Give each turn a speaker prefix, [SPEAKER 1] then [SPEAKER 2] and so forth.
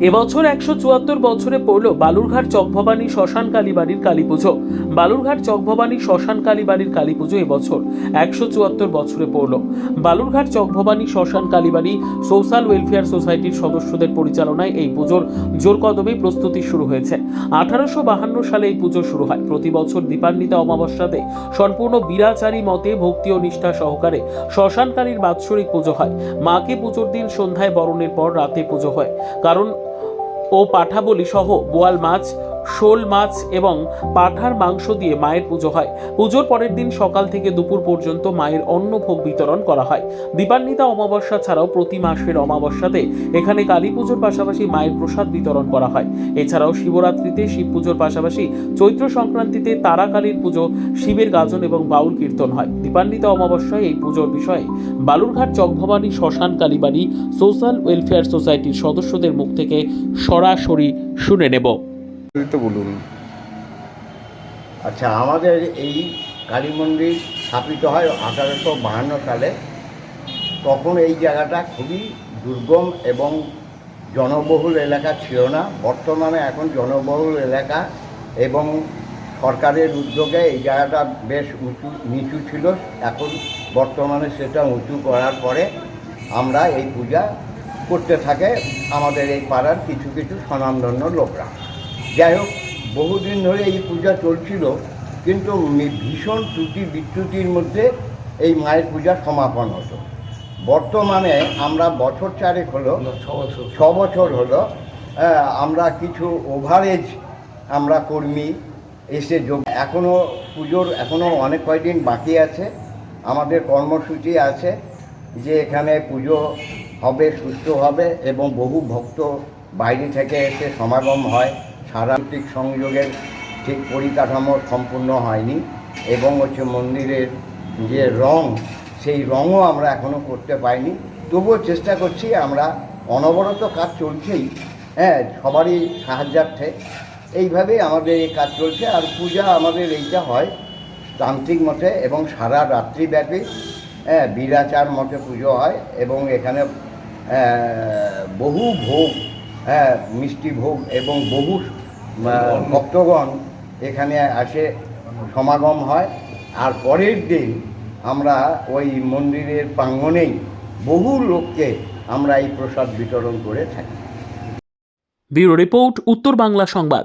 [SPEAKER 1] এবছর 174 বছরে পড়ল বালুরঘাট চকভবানী শ্মশান কালীবাড়ির কালী পুজো। বালুরঘাট চকভবানী শ্মশান কালীবাড়ির কালী পুজো এবছর 174 বছরে পড়ল। বালুরঘাট চকভবানী শ্মশান কালীবাড়ি সোশ্যাল ওয়েলফেয়ার সোসাইটির সদস্যদের পরিচালনায় এই পুজোর জোর কদমে প্রস্তুতি শুরু হয়েছে। 1852 সালে এই পুজো শুরু হয়। প্রতি বছর দীপান্বিতা অমাবস্যাতে সম্পূর্ণ বিরাচারী মতে ভক্তি ও নিষ্ঠা সহকারে শ্মশানকালীর বাৎসরিক পুজো হয়। মাকে পুজোর দিন সন্ধ্যায় বরণের পর রাতে পুজো হয়। কারণ ও পাঠা বলি সহ বোয়াল মাছ, শোল মাছ এবং পাঠার মাংস দিয়ে মায়ের পুজো হয়। পুজোর পরের দিন সকাল থেকে দুপুর পর্যন্ত মায়ের অন্নভোগ বিতরণ করা হয়। দীপান্বিতা অমাবস্যা ছাড়াও প্রতি মাসের অমাবস্যাতে এখানে কালী পুজোর পাশাপাশি মায়ের প্রসাদ বিতরণ করা হয়। এছাড়াও শিবরাত্রিতে শিব পুজোর পাশাপাশি চৈত্র সংক্রান্তিতে তারা কালীর পুজো, শিবের গাজন এবং বাউল কীর্তন হয়। দীপান্বিতা অমাবস্যায় এই পুজোর বিষয়ে বালুরঘাট চকভবানী শ্মশান কালীবাড়ি সোশ্যাল ওয়েলফেয়ার সোসাইটির সদস্যদের মুখ থেকে সরাসরি শুনে নেব।
[SPEAKER 2] বলুন।
[SPEAKER 3] আচ্ছা, আমাদের এই কালী মন্দির স্থাপিত হয় 1852 সালে। তখন এই জায়গাটা খুবই দুর্গম এবং জনবহুল এলাকা ছিল না। বর্তমানে এখন জনবহুল এলাকা এবং সরকারের উদ্যোগে এই জায়গাটা বেশ নিচু ছিল। এখন বর্তমানে সেটা উঁচু করার পরে আমরা এই পূজা করতে থাকে আমাদের এই পাড়ার কিছু কিছু স্বনামধন্য লোকরা। যাই হোক, বহুদিন ধরে এই পূজা চলছিল, কিন্তু ভীষণ ত্রুটি বিচ্যুতির মধ্যে এই মায়ের পূজা সমাপন হতো। বর্তমানে আমরা বছর চারেক হলো, 6 বছর হলো, আমরা কিছু ওভারেজ আমরা কর্মী এসে যোগ, এখনও পুজোর অনেক কয়দিন বাকি আছে। আমাদের কর্মসূচি আছে যে এখানে পুজো হবে, সুস্থ হবে এবং বহু ভক্ত বাইরে থেকে এসে সমাগম হয়। সারান্তিক সংযোগের ঠিক পরিকাঠামো সম্পূর্ণ হয়নি এবং মন্দিরের যে রং, সেই রঙও আমরা এখনও করতে পাইনি। তবুও চেষ্টা করছি, আমরা অনবরত কাজ চলছেই, সবারই সাহায্যার্থে এইভাবেই আমাদের এই কাজ চলছে। আর পূজা আমাদের এইটা হয় তান্ত্রিক মতে এবং সারা রাত্রিব্যাপী বিরাচার মতে পুজো হয় এবং এখানে বহু ভোগ, মিষ্টি ভোগ এবং বহু ভক্তগণ এখানে আসে সমাগম হয়। আর পরের দিন আমরা ওই মন্দিরের প্রাঙ্গণেই বহু লোককে আমরা এই প্রসাদ বিতরণ করে থাকি।
[SPEAKER 1] ব্যুরো রিপোর্ট, উত্তর বাংলা সংবাদ।